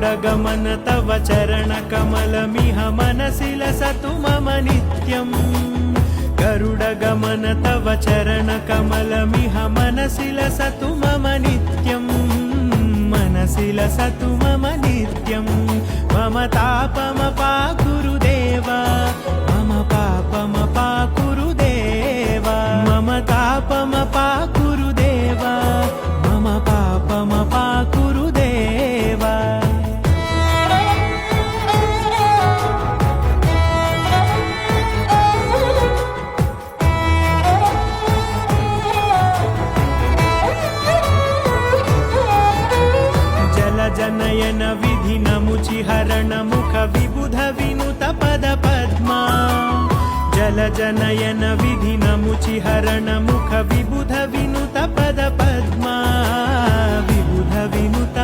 गरुडगमन तव चरणकमलमिह मनसि लसतु मम नित्यम् गरुडगमन तव चरणकमलमिह मनसि लसतु मम नित्यम् मनसि लसतु मम नित्यम् मम तापमपाकुरु देवा मम पापमपाकुरु देवा मम तापमपाकुरु देवा मम पापमपाकुरु देवा जनयन विधि नमुचिहरण मुख विबुध विनुत पद पद्मा जल जनयन विधि नमुचिहरण मुख विबुध विनुत पद पद्मा विबुध विनुत